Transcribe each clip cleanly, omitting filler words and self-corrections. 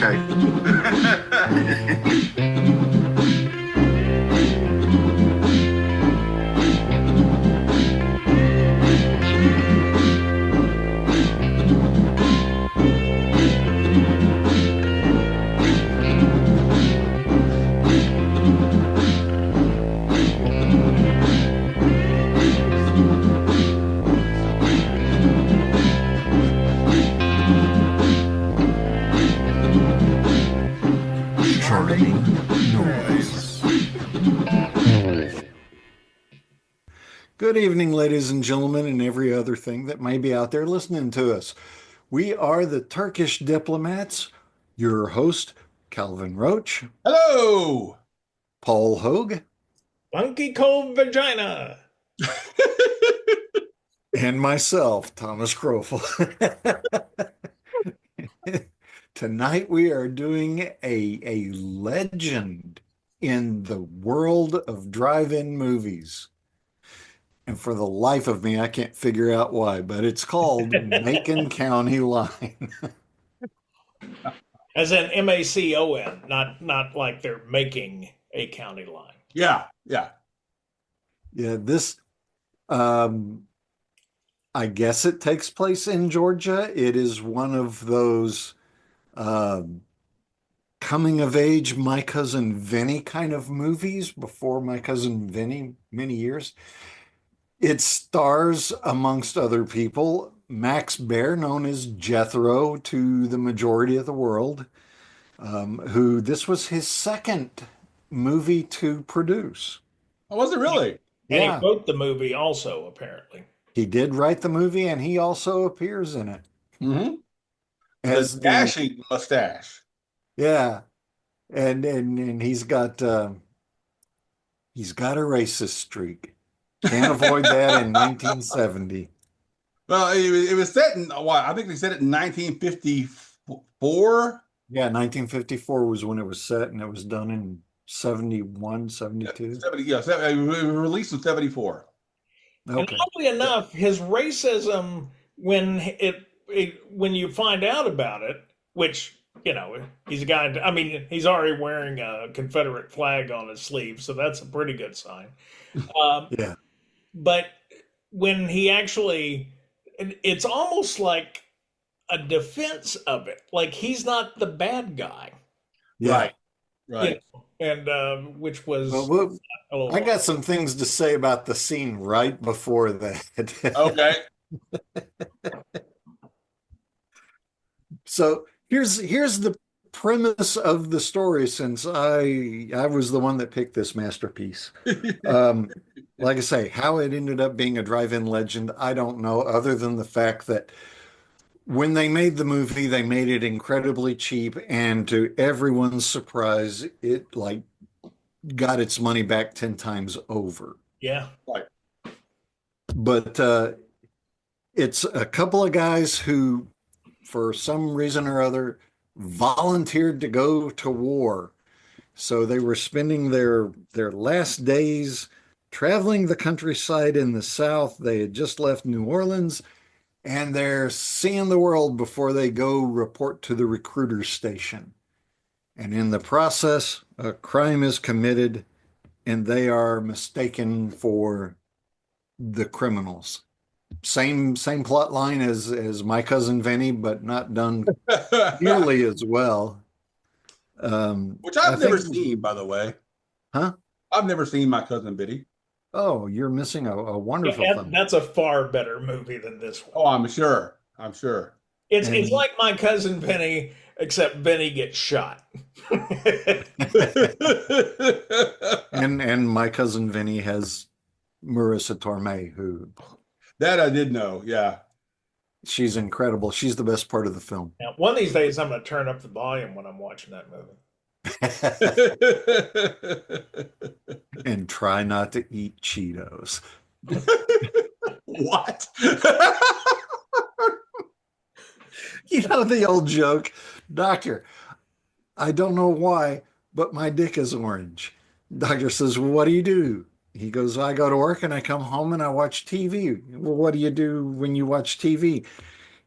Okay. Charming noise. Good evening, ladies and gentlemen, and every other thing that may be out there listening to us. We are the Turkish Diplomats, your host, Calvin Roach, Hello. Paul Hogue, Funky cold vagina. and myself, Thomas Crofel. Tonight we are doing a legend in the world of drive-in movies. And for the life of me, I can't figure out why, but it's called Macon County Line. As in MACON, not like they're making a county line. Yeah. Yeah, this, I guess it takes place in Georgia. It is one of those coming of age, My Cousin Vinny kind of movies before My Cousin Vinny, many years. It stars, amongst other people, Max Baer, known as Jethro to the majority of the world, who this was his second movie to produce. Oh, was it really? And Yeah, he wrote the movie also, apparently. he did write the movie and he also appears in it Mm-hmm. as The dashing mustache. yeah, and he's got a racist streak. Can't avoid that in 1970. Well, it was set in what? I think they set it in 1954. Yeah, 1954 was when it was set, and it was done in 71, 72. 70, yeah, it was released in 74. And Okay. oddly enough, his racism, when when you find out about it, which, he's a guy, I mean, he's already wearing a Confederate flag on his sleeve, so that's a pretty good sign. Yeah. But when he actually, it's almost like a defense of it. Like he's not the bad guy. Yeah. Right. And which was Well, a little I got some things to say about the scene right before that. Okay. So here's the premise of the story, since I was the one that picked this masterpiece. Like I say, how it ended up being a drive-in legend, I don't know, other than the fact that when they made the movie, they made it incredibly cheap, and to everyone's surprise, it got its money back 10 times over. Yeah. Right. But it's a couple of guys who, for some reason or other, volunteered to go to war. So they were spending their last days traveling the countryside in the South. They had just left New Orleans, and they're seeing the world before they go report to the recruiter station. And in the process, a crime is committed, and they are mistaken for the criminals. Same plot line as My Cousin Vinny, but not done nearly as well. Which I've never seen, by the way. Huh? I've never seen My Cousin Biddy. Oh, you're missing a wonderful Yeah, film. that's a far better movie than this one. Oh, I'm sure. It's like My Cousin Vinny, except Vinny gets shot. And My Cousin Vinny has Marissa Tomei, who That I did know. Yeah. she's incredible. She's the best part of the film. Now, one of these days, I'm going to turn up the volume when I'm watching that movie. And try not to eat Cheetos. What? You know the old joke, doctor, I don't know why, but my dick is orange. Doctor says, well, what do you do? He goes, I go to work and I come home and I watch TV. Well, what do you do when you watch TV?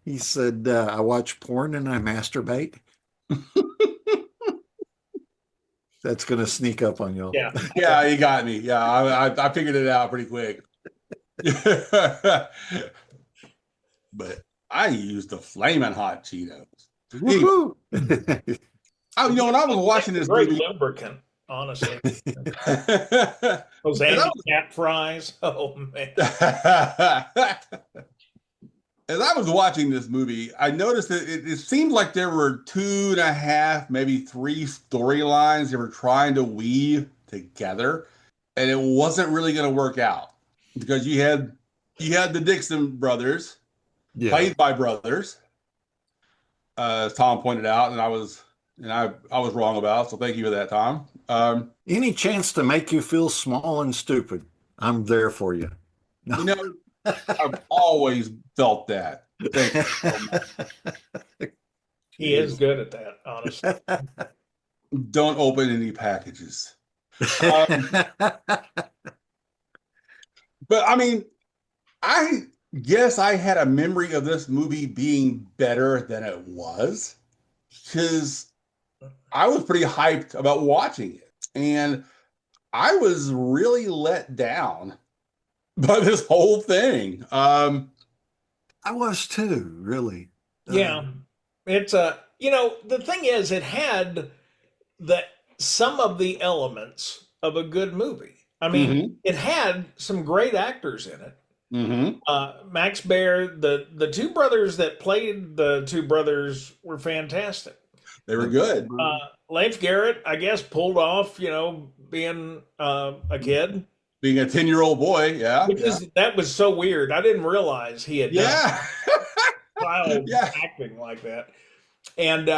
He said, I watch porn and I masturbate. That's going to sneak up on y'all. Yeah. Yeah, you got me. Yeah, I figured it out pretty quick. But I used the flaming hot Cheetos. Woohoo! When I was watching this Great movie, lubricant, honestly. as Those Andy Cat fries. Oh man. I was watching this movie, I noticed that it seemed like there were 2.5, maybe 3 storylines they were trying to weave together, and it wasn't really going to work out because you had the Dixon brothers, played by brothers, as Tom pointed out, and I was wrong about. So thank you for that, Tom. Any chance to make you feel small and stupid, I'm there for you. No. I've always felt that. Thank you so much. He is good at that, honestly. Don't open any packages. But I mean, I guess I had a memory of this movie being better than it was, because I was pretty hyped about watching it, and I was really let down by this whole thing. I was too, really. Yeah. It's the thing is, it had some of the elements of a good movie. I mean, it had some great actors in it. Max Baer, the two brothers that played the two brothers were fantastic. They were good. Leif Garrett, I guess, pulled off, being a kid. Being a 10-year-old boy, yeah. That was so weird. I didn't realize he had done child acting like that. And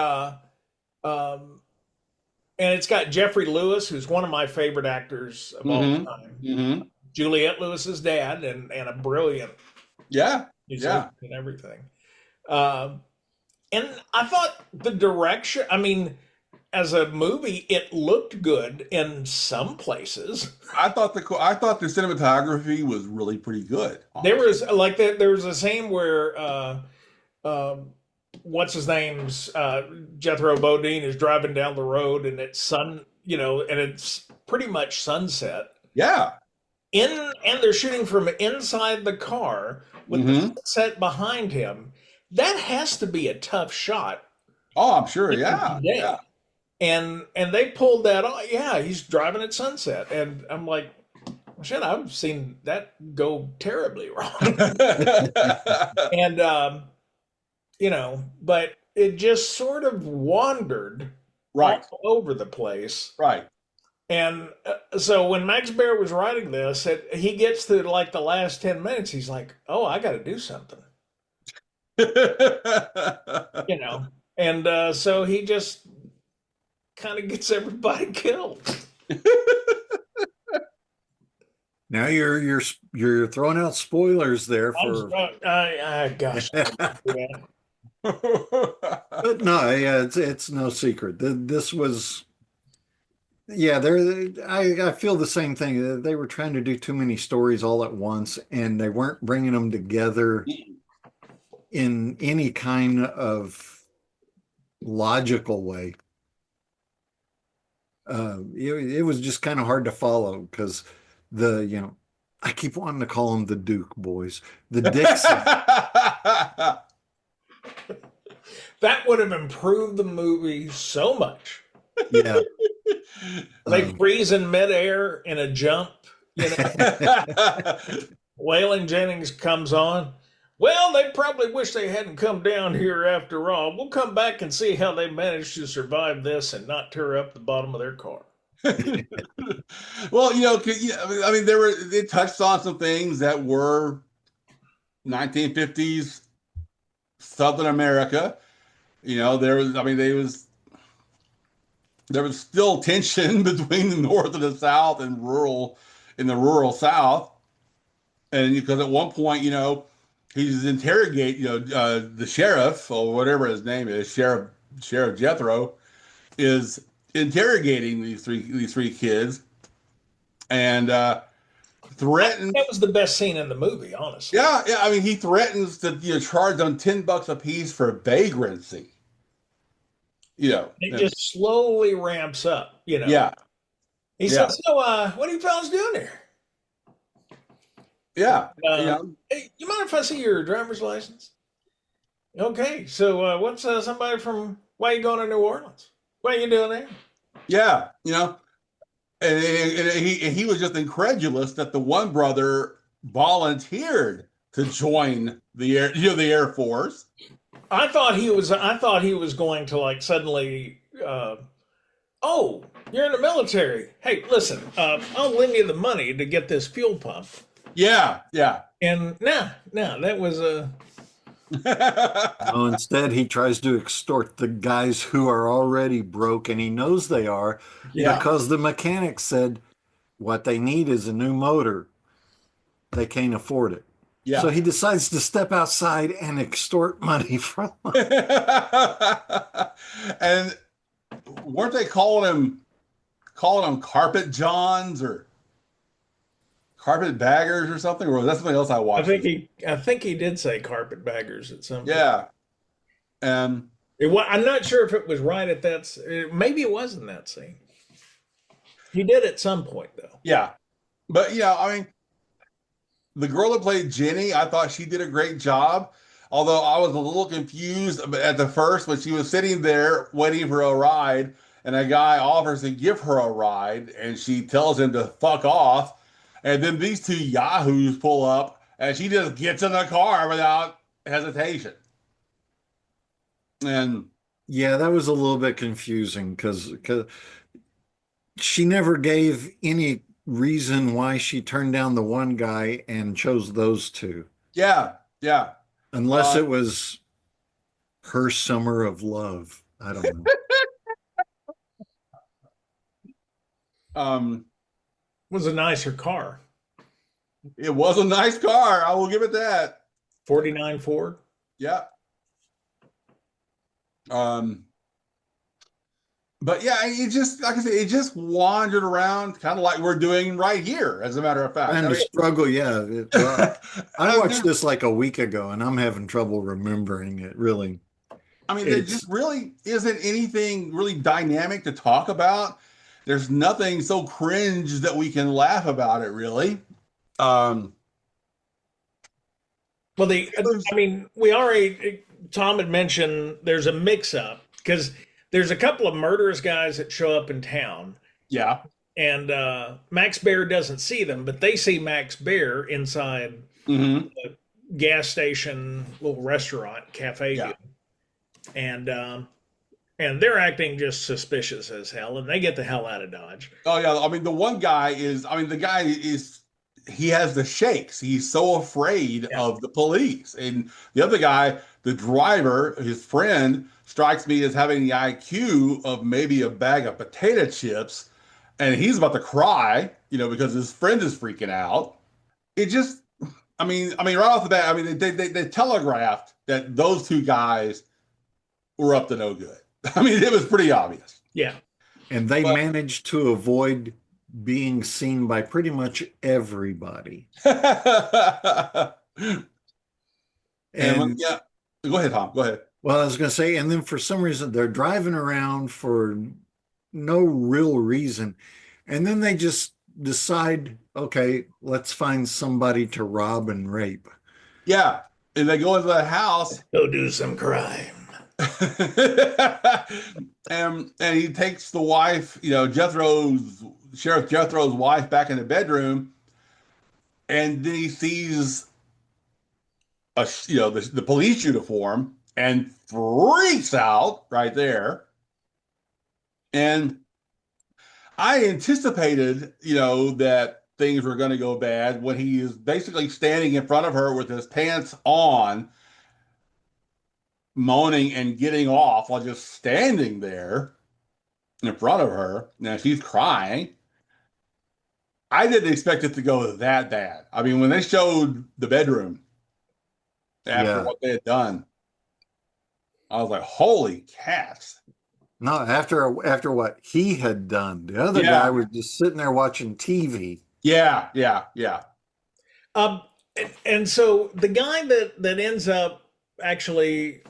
it's got Geoffrey Lewis, who's one of my favorite actors of all time. Juliette Lewis's dad, and a brilliant musician and everything. And I thought the direction, I mean, as a movie, it looked good in some places. I thought the cinematography was really pretty good. Honestly. There was a scene where what's his name's Jethro Bodine is driving down the road, and it's and it's pretty much sunset. Yeah. And they're shooting from inside the car with the sunset behind him. That has to be a tough shot. Oh, I'm sure. Yeah. Yeah. And they pulled that off. Yeah, he's driving at sunset. And I'm like, shit, I've seen that go terribly wrong. And, but it just sort of wandered all over the place. Right. And so when Max Baer was writing this, he gets to like the last 10 minutes, he's like, oh, I got to do something. And so he just kind of gets everybody killed. Now you're throwing out spoilers there for. Gosh. But no, yeah, it's no secret. This was. Yeah, I feel the same thing. They were trying to do too many stories all at once, and they weren't bringing them together in any kind of logical way. It was just kind of hard to follow because I keep wanting to call them the Duke boys, the Dixon. That would have improved the movie so much. Yeah. They freeze in midair in a jump, Waylon Jennings comes on. Well, they probably wish they hadn't come down here after all. We'll come back and see how they managed to survive this and not tear up the bottom of their car. Well, I mean, they touched on some things that were 1950s Southern America. There was still tension between the North and the South and the rural South. And because at one point, he's interrogating, the sheriff or whatever his name is, Sheriff Jethro, is interrogating these three kids and threatens. That was the best scene in the movie, honestly. Yeah. I mean, he threatens to charge them $10 a piece for vagrancy. It just slowly ramps up, Yeah. He Yeah. says, "So, what are you fellas doing here? Yeah. Hey, you mind if I see your driver's license? Okay, so what's somebody from? Why are you going to New Orleans? What are you doing there? Yeah. And he was just incredulous that the one brother volunteered to join the Air Force. I thought he was. I thought he was going to like suddenly. Oh, you're in the military. Hey, listen. I'll lend you the money to get this fuel pump. Yeah. Yeah. And no, that was a. No, instead, he tries to extort the guys who are already broke, and he knows they are Yeah. because the mechanic said what they need is a new motor. They can't afford it. Yeah. So he decides to step outside and extort money from them. And weren't they calling him Carpet Johns or Carpet Baggers or something? Or was that something else I watched? I think he did say carpetbaggers at some point. Yeah. And I'm not sure if it was right at that. Maybe it was in that scene. He did at some point though. Yeah. But I mean, the girl that played Jenny, I thought she did a great job. Although I was a little confused at the first when she was sitting there waiting for a ride, and a guy offers to give her a ride, and she tells him to fuck off. And then these two yahoos pull up, and she just gets in the car without hesitation. And yeah, that was a little bit confusing because she never gave any reason why she turned down the one guy and chose those two. yeah. Unless it was her summer of love. I don't know. Was a nicer car. It was a nice car. I will give it that. 49 Ford. Yeah. But yeah, it just, like I said, it just wandered around kind of like we're doing right here, as a matter of fact. And the struggle, yeah. I watched this like a week ago and I'm having trouble remembering it, really. I mean, there just really isn't anything really dynamic to talk about. There's nothing so cringe that we can laugh about it, really. Well, I mean, Tom had mentioned there's a mix-up because there's a couple of murderous guys that show up in town. Yeah. And Max Baer doesn't see them, but they see Max Baer inside the gas station, little restaurant, cafe. Yeah. And they're acting just suspicious as hell, and they get the hell out of Dodge. Oh, yeah. I mean, he has the shakes. He's so afraid of the police. And the other guy, the driver, his friend, strikes me as having the IQ of maybe a bag of potato chips. And he's about to cry, because his friend is freaking out. It just, I mean, right off the bat, I mean, they telegraphed that those two guys were up to no good. I mean, it was pretty obvious. Yeah. And they managed to avoid being seen by pretty much everybody. And yeah, go ahead, Tom. Go ahead. Well, I was going to say, and then for some reason they're driving around for no real reason. And then they just decide, okay, let's find somebody to rob and rape. Yeah. And they go into the house. Go do some crime. and he takes the wife, Sheriff Jethro's wife back in the bedroom, and then he sees the police uniform and freaks out right there. And I anticipated, that things were going to go bad when he is basically standing in front of her with his pants on, moaning and getting off while just standing there in front of her. Now she's crying. I didn't expect it to go that bad. I mean, when they showed the bedroom after what they had done, I was like, holy cats. No, after what he had done. The other guy was just sitting there watching TV. Yeah. And so the guy that ends up actually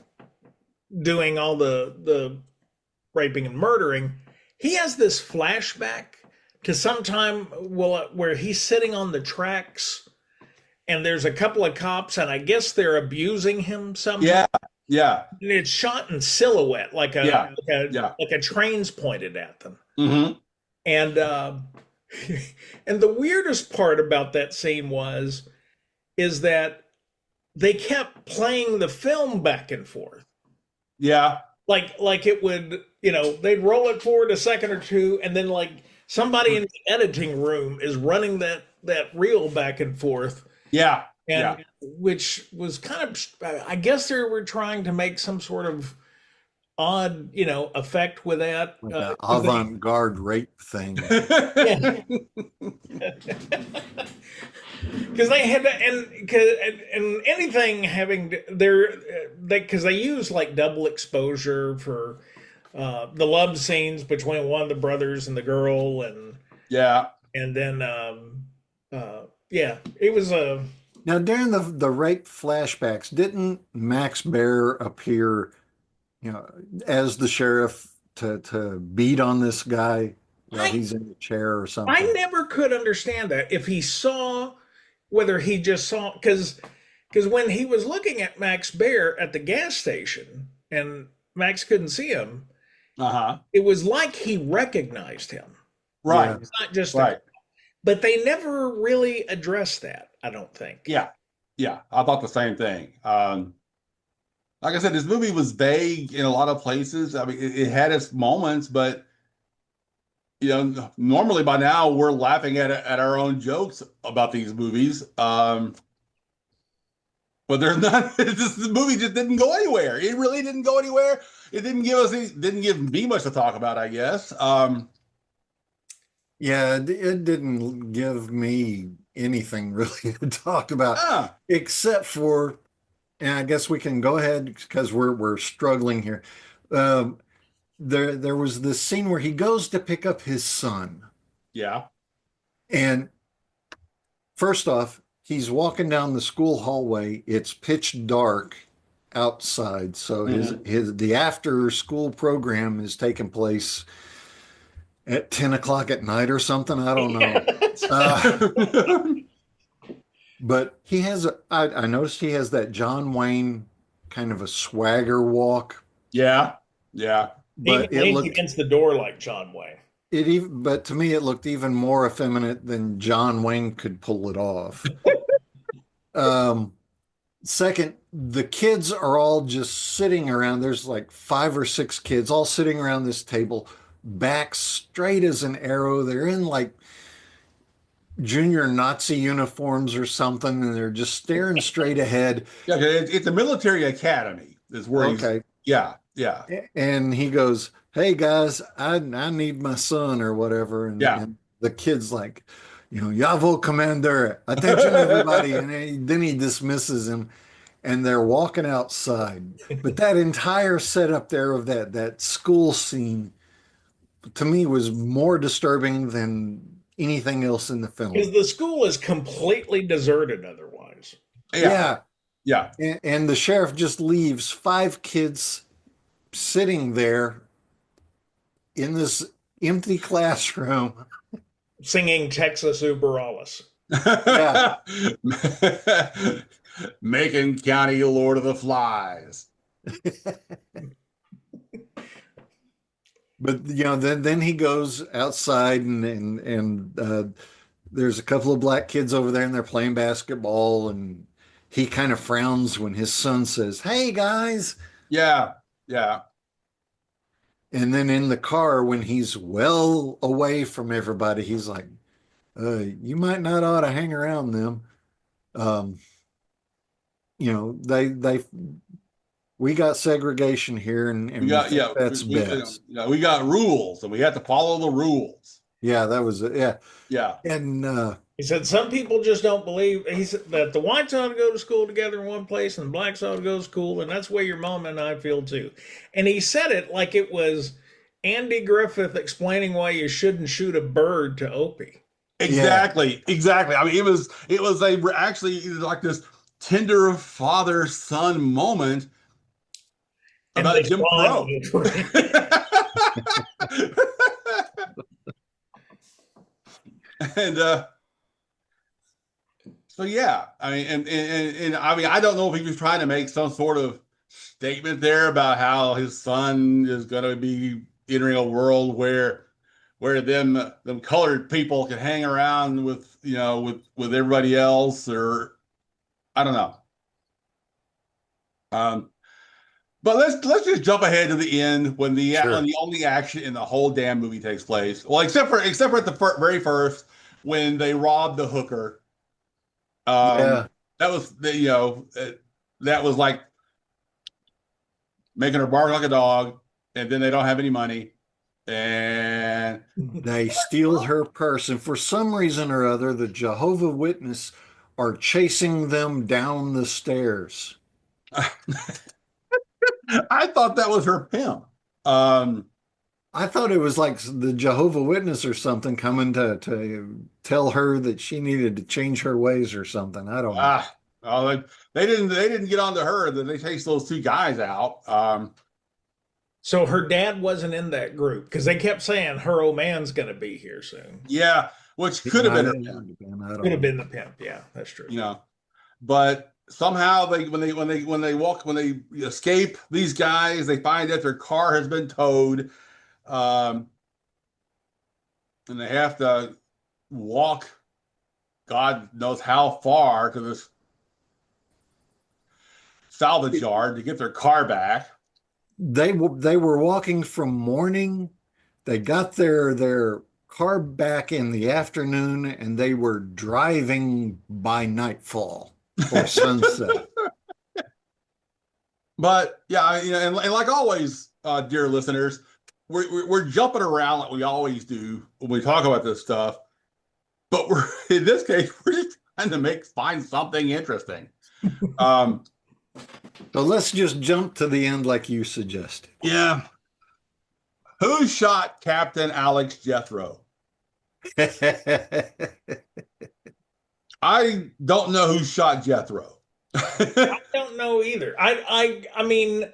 doing all the raping and murdering, he has this flashback to sometime where he's sitting on the tracks and there's a couple of cops and I guess they're abusing him somehow. Yeah. And it's shot in silhouette, like a train's pointed at them. Mm-hmm. And and the weirdest part about that scene is that they kept playing the film back and forth. Yeah. Like it would, they'd roll it forward a second or two, and then like somebody in the editing room is running that reel back and forth. Yeah. And which was kind of, I guess they were trying to make some sort of odd, effect with that. Like avant-garde rape thing. Because they had to, and anything having because they use like double exposure for the love scenes between one of the brothers and the girl, and then it was a. Now during the rape flashbacks, didn't Max Baer appear, as the sheriff to beat on this guy while he's in the chair or something? I never could understand that. If he saw, whether he just saw, because when he was looking at Max Baer at the gas station and Max couldn't see him, it was like he recognized him. Right. It's not just right. But they never really addressed that, I don't think. Yeah. I thought the same thing. Like I said, this movie was vague in a lot of places. I mean, it had its moments, but normally by now we're laughing at our own jokes about these movies. But there's not. This movie just didn't go anywhere. It really didn't go anywhere. It didn't give me much to talk about, I guess. Yeah, it didn't give me anything really to talk about, except for, and I guess we can go ahead because we're struggling here. There was this scene where he goes to pick up his son. Yeah. And first off, he's walking down the school hallway. It's pitch dark outside, so the after school program is taking place at 10 o'clock at night or something. I don't know. But he has I noticed he has that John Wayne kind of a swagger walk. Yeah. But he leans against the door like John Wayne. But to me, it looked even more effeminate than John Wayne could pull it off. Second, the kids are all just sitting around. There's like 5 or 6 kids all sitting around this table, back straight as an arrow. They're in like junior Nazi uniforms or something, and they're just staring straight ahead. Yeah, it's a military academy. Is where yeah. And he goes, "Hey guys, I need my son," or whatever. And the kid's like, "Yavo, Commander, attention everybody." And then he dismisses him, and they're walking outside. But that entire setup there of that school scene, to me, was more disturbing than anything else in the film. Because the school is completely deserted otherwise. Yeah. And the sheriff just leaves 5 kids sitting there in this empty classroom singing Texas Uber Alles. Yeah. Macon County Lord of the Flies. But then he goes outside and there's a couple of black kids over there and they're playing basketball, and he kind of frowns when his son says, "Hey guys." Yeah. And then in the car, when he's well away from everybody, he's like, "You might not ought to hang around them. We got segregation here, and that's best. We got rules, and we have to follow the rules." Yeah, that was it. Yeah. And he said some people just don't believe. He said that the whites ought to go to school together in one place, and the blacks ought to go to school, and that's where your mom and I feel too. And he said it like it was Andy Griffith explaining why you shouldn't shoot a bird to Opie. Exactly. I mean, it was actually like this tender father-son moment about Jim Crow. And so yeah, I mean, and I mean, I don't know if he was trying to make some sort of statement there about how his son is going to be entering a world where them colored people can hang around with with everybody else, or I don't know. Um, but let's just jump ahead to the end when Sure. the only action in the whole damn movie takes place. Well, except for at the very first when they rob the hooker. Yeah. That was that was like making her bark like a dog, and then they don't have any money, and They steal her purse, and for some reason or other, the Jehovah Witness are chasing them down the stairs. I thought that was her pimp. Um, I thought it was like the Jehovah Witness or something coming to tell her that she needed to change her ways or something. I don't know. ah, oh, they didn't get onto her. That they chased those two guys out. So her dad wasn't in that group because they kept saying her old man's going to be here soon. Yeah, which It could have might been have her pimp, been, I Could don't have know. been the pimp. Yeah, that's true. you know. But somehow when they escape these guys, they find that their car has been towed, um, and they have to walk God knows how far to this salvage yard to get their car back. They were walking from morning. They got their car back in the afternoon, and they were driving by nightfall or sunset. But yeah, and like always, dear listeners, we're jumping around like we always do when we talk about this stuff. But we're in this case, we're just trying to find something interesting. Um, So let's just jump to the end like you suggested. yeah. Who shot Captain Alex Jethro? I don't know who shot Jethro. I don't know either. I mean,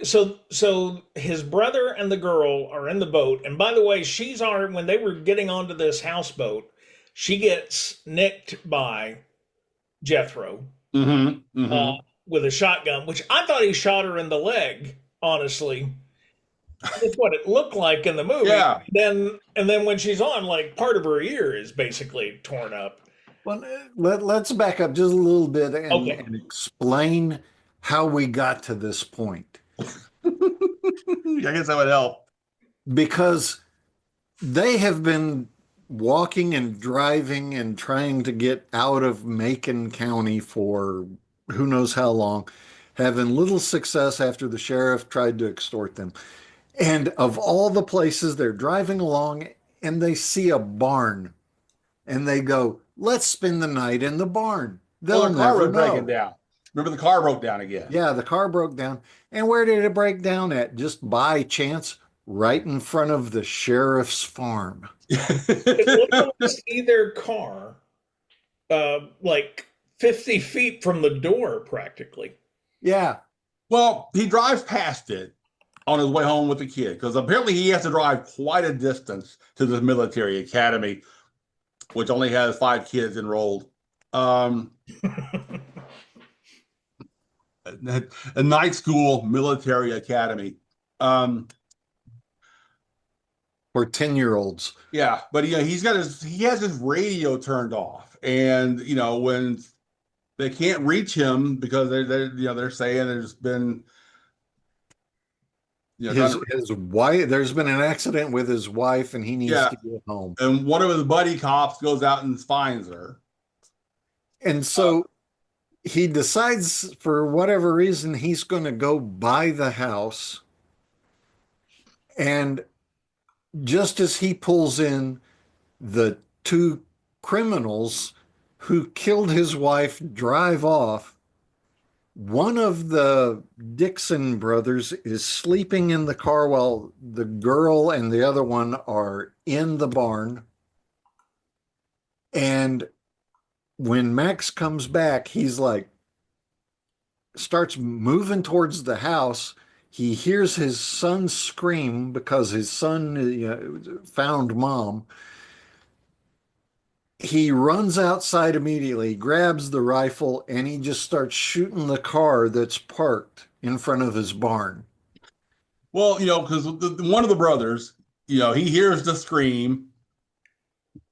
so his brother and the girl are in the boat, and by the way, she's already when they were getting onto this houseboat, she gets nicked by Jethro Mm-hmm. uh, Mm-hmm. with a shotgun, which I thought he shot her in the leg. Honestly, that's what it looked like in the movie. Yeah. And then when she's on, like part of her ear is basically torn up. Well, let's back up just a little bit Okay. and explain how we got to this point. I guess that would help. Because they have been walking and driving and trying to get out of Macon County for who knows how long, having little success after the sheriff tried to extort them. And of all the places, they're driving along and they see a barn and they go, let's spend the night in the barn. Well, They'll their car never was breaking know. down. Remember, the car broke down again. Yeah, the car broke down. And where did it break down at? Just by chance, right in front of the sheriff's farm. It literally see their car like 50 feet from the door, practically. Yeah. Well, he drives past it on his way home with the kid because apparently he has to drive quite a distance to the military academy, which only has 5 kids enrolled. A night school military academy. For 10-year-olds. Yeah, but he has his radio turned off, and when they can't reach him because they're saying there's been His wife, there's been an accident with his wife and he needs yeah, to get home. and one of his buddy cops goes out and finds her. And so he decides for whatever reason he's going to go buy the house. And just as he pulls in, the 2 criminals who killed his wife drive off. One of the Dixon brothers is sleeping in the car while the girl and the other one are in the barn. And when Max comes back, he's like, starts moving towards the house. He hears his son scream because his son found mom. he runs outside immediately, grabs the rifle, and he just starts shooting the car that's parked in front of his barn. Well, because one of the brothers, he hears the scream.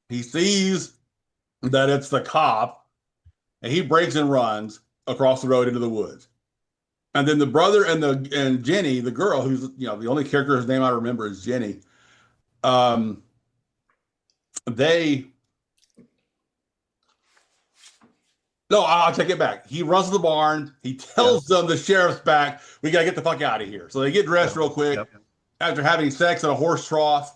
He sees that it's the cop, and he breaks and runs across the road into the woods. And then the brother and Jenny, the girl, who's the only character whose name I remember is Jenny. Um, they No, I'll take it back. He runs to the barn. He tells them the sheriff's back. We got to get the fuck out of here. So they get dressed real quick after having sex at a horse trough.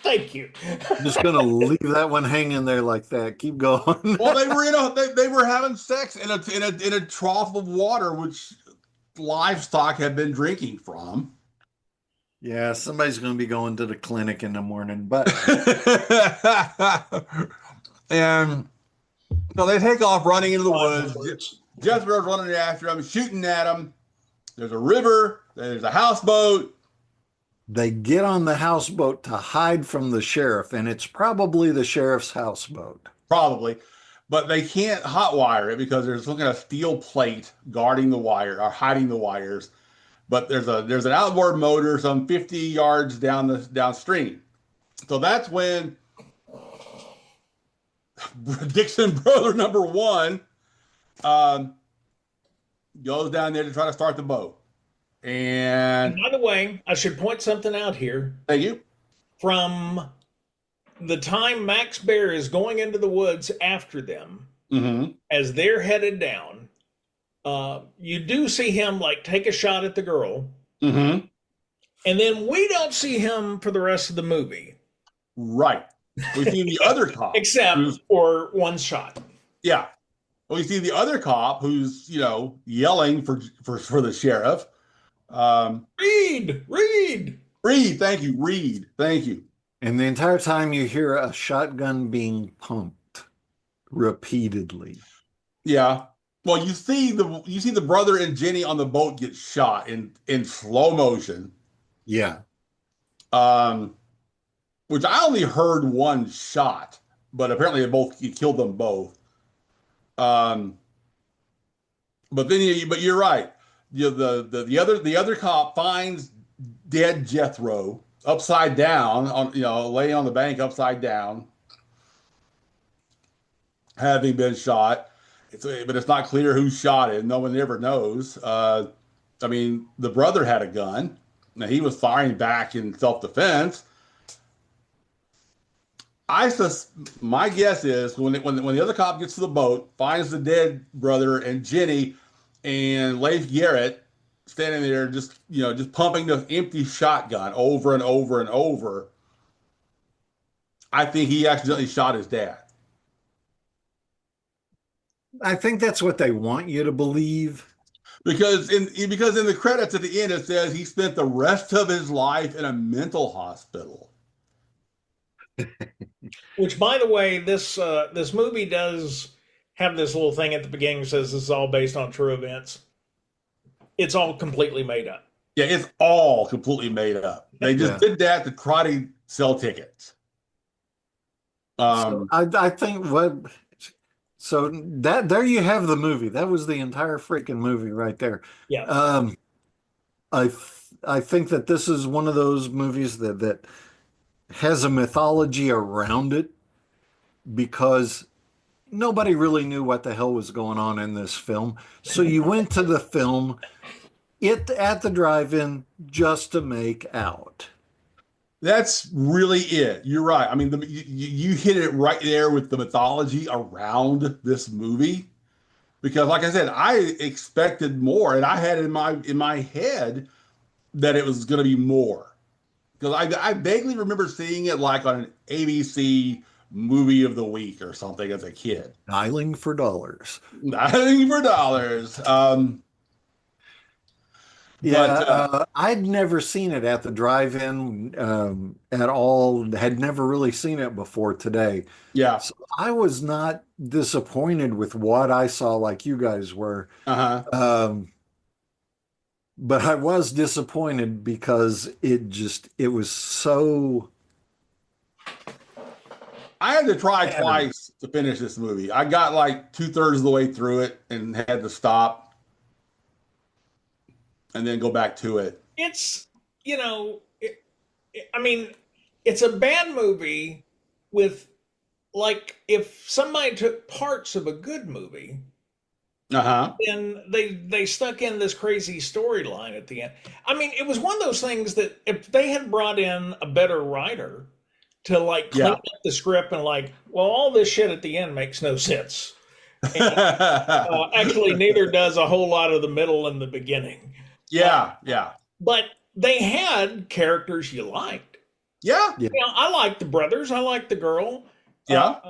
Thank you. I'm just gonna leave that one hanging there like that. Keep going. Well, they were having sex in a trough of water, which livestock had been drinking from. Yeah, somebody's gonna be going to the clinic in the morning, but and so they take off running into the woods. Jethro's running after them, shooting at them. There's a river. There's a houseboat. they get on the houseboat to hide from the sheriff, and it's probably the sheriff's houseboat. Probably, but they can't hotwire it because there's some kind of steel plate guarding the wire or hiding the wires. But there's an outboard motor some 50 yards downstream. So that's when Dixon brother number one goes down there to try to start the boat. And by the way, I should point something out here. thank you. From the time Max Baer is going into the woods after them, as they're headed down, you do see him like take a shot at the girl. And then we don't see him for the rest of the movie. Right. We see the other cop. Except for one shot. Yeah. Well, we see the other cop who's, yelling for the sheriff. Reed. Thank you. Reed. Thank you. And the entire time you hear a shotgun being pumped repeatedly. Yeah. Well, you see the brother and Jenny on the boat get shot in slow motion. Yeah. Which I only heard one shot, but apparently he killed them both. But you're right. The other cop finds dead Jethro upside down laying on the bank upside down, having been shot. But it's not clear who shot him. No one ever knows. The brother had a gun. Now he was firing back in self-defense. My guess is when the other cop gets to the boat, finds the dead brother and Jenny and Leif Garrett standing there just pumping the empty shotgun over and over and over, I think he accidentally shot his dad. I think that's what they want you to believe. Because in the credits at the end, it says he spent the rest of his life in a mental hospital. Which, by the way, this movie does have this little thing at the beginning that says this is all based on true events. It's all completely made up. Yeah, it's all completely made up. They just did that to try to sell tickets. So I think so that there you have the movie. That was the entire freaking movie right there. Yeah. I think that this is one of those movies that has a mythology around it because nobody really knew what the hell was going on in this film. So you went to the film at the drive-in just to make out. That's really it. You're right. I mean, you hit it right there with the mythology around this movie, because, like I said, I expected more, and I had in my head that it was going to be more, because I vaguely remember seeing it like on an ABC movie of the week or something as a kid. Dialing for dollars. Dialing for dollars. I'd never seen it at the drive-in at all. Had never really seen it before today. Yeah. So I was not disappointed with what I saw like you guys were. But I was disappointed because it was so I had to try twice to finish this movie. I got like 2/3 of the way through it and had to stop and then go back to it. It's, I mean, it's a bad movie with, like, if somebody took parts of a good movie, Uh-huh. and they stuck in this crazy storyline at the end. I mean, it was one of those things that if they had brought in a better writer to like clean Yeah. up the script and like, well, all this shit at the end makes no sense. And, actually, neither does a whole lot of the middle and the beginning. Yeah, yeah. But they had characters you liked. Yeah. Yeah. I liked the brothers. I liked the girl. Yeah.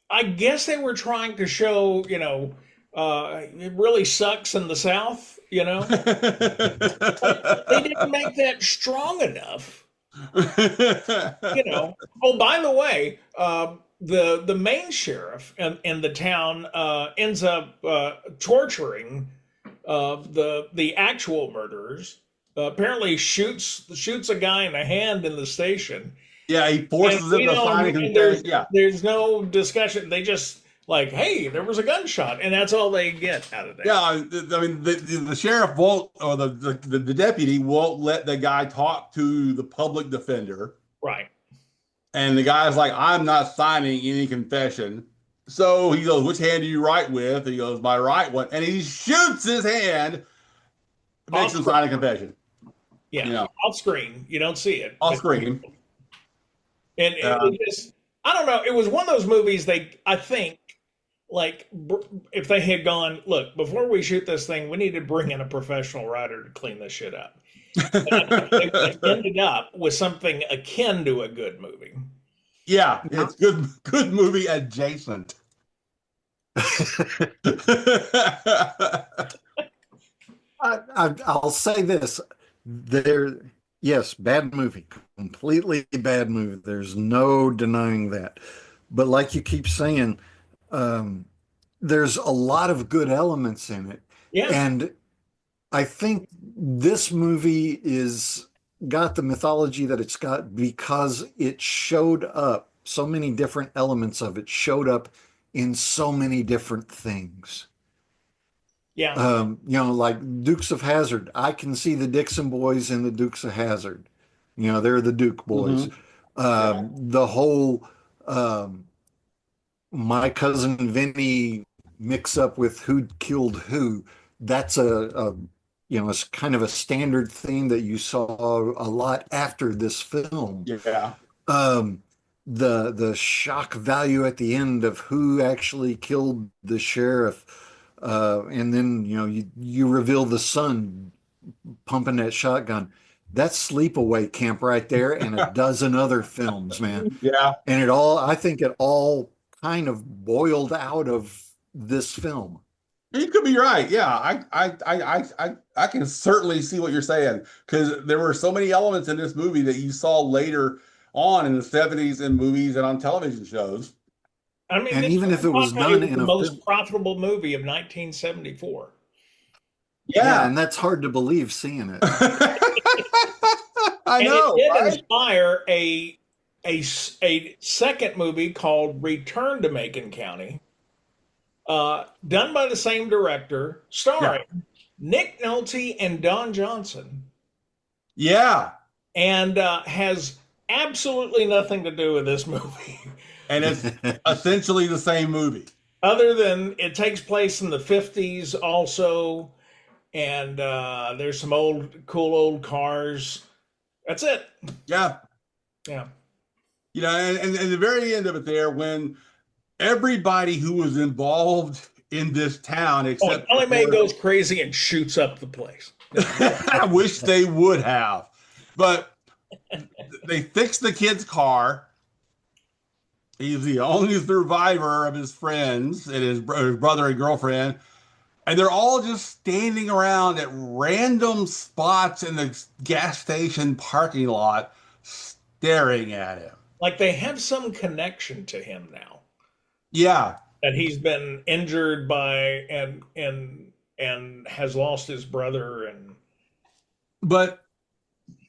I guess they were trying to show, it really sucks in the South, They didn't make that strong enough, Oh, by the way, the main sheriff in the town ends up torturing the actual murderers. Apparently shoots a guy in the hand in the station. Yeah, he forces him to sign a confession. Yeah. There's no discussion. They just like, hey, there was a gunshot, and that's all they get out of that. Yeah, I mean, the sheriff won't, or the deputy won't let the guy talk to the public defender. Right. And the guy's like, I'm not signing any confession. So he goes, which hand do you write with? He goes, my right one. And he shoots his hand, makes him sign a confession. Yeah, off screen. You don't see it. Off screen. And it just, I don't know. It was one of those movies I think, like, if they had gone, look, before we shoot this thing, we need to bring in a professional writer to clean this shit up. They ended up with something akin to a good movie. Yeah, it's good movie adjacent. I'll say this. Yes, bad movie, completely bad movie. There's no denying that. But like you keep saying, there's a lot of good elements in it. Yeah. And I think this movie got the mythology that it's got because it showed up, so many different elements of it showed up in so many different things. Yeah. Like Dukes of Hazzard. I can see the Dixon boys in the Dukes of Hazzard. They're the Duke boys. The whole My Cousin Vinny mix up with who killed who. That's it's kind of a standard theme that you saw a lot after this film. Yeah. The shock value at the end of who actually killed the sheriff. And then, you reveal the son pumping that shotgun. That's Sleepaway Camp right there, and a dozen other films, man. Yeah. And I think it all kind of boiled out of this film. You could be right. Yeah, I can certainly see what you're saying, because there were so many elements in this movie that you saw later on in the 70s in movies and on television shows. I mean, and even if it was done in the most profitable movie of 1974. Yeah, and that's hard to believe seeing it. I know. It did inspire a second movie called Return to Macon County, done by the same director, starring Nick Nolte and Don Johnson. Yeah. And has absolutely nothing to do with this movie. And it's essentially the same movie. Other than it takes place in the 50s also, and there's some cool old cars. That's it. Yeah. Yeah. And at the very end of it there, when everybody who was involved in this town, except Ellie Mae goes crazy and shoots up the place. I wish they would have. But they fixed the kid's car. He's the only survivor of his friends and his brother and girlfriend. And they're all just standing around at random spots in the gas station parking lot staring at him. Like they have some connection to him now. Yeah. That he's been injured by and has lost his brother. But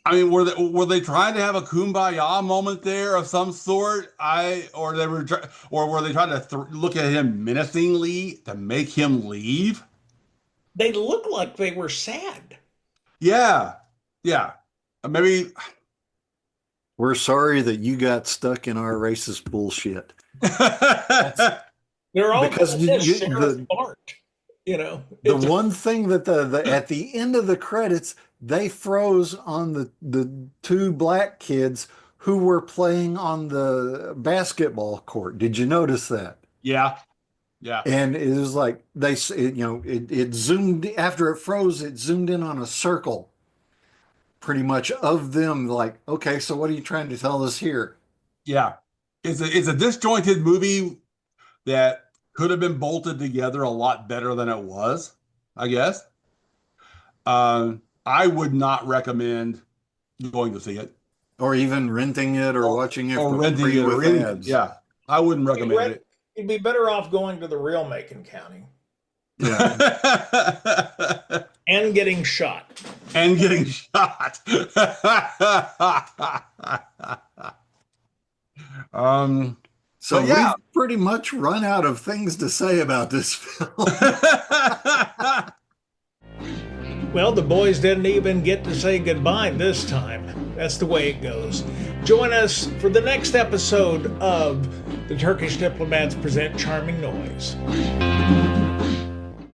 I mean, were they trying to have a kumbaya moment there of some sort? Or were they trying to look at him menacingly to make him leave? They look like they were sad. Yeah, yeah. Maybe. We're sorry that you got stuck in our racist bullshit. They're all Because Sheriff Bart. The one thing that the at the end of the credits, they froze on the two black kids who were playing on the basketball court. Did you notice that? Yeah, yeah. And it was like it zoomed after it froze. It zoomed in on a circle, pretty much of them. Like, okay, so what are you trying to tell us here? Yeah. It's a disjointed movie that could have been bolted together a lot better than it was, I guess. I would not recommend going to see it. Or even renting it or watching it or for renting free it or with anything. ads. Yeah, I wouldn't recommend it. You'd be better off going to the real Macon County. Yeah. And getting shot. And getting shot. So yeah. we've pretty much run out of things to say about this film. Well, the boys didn't even get to say goodbye this time. That's the way it goes. Join us for the next episode of The Turkish Diplomats Present Charming Noise.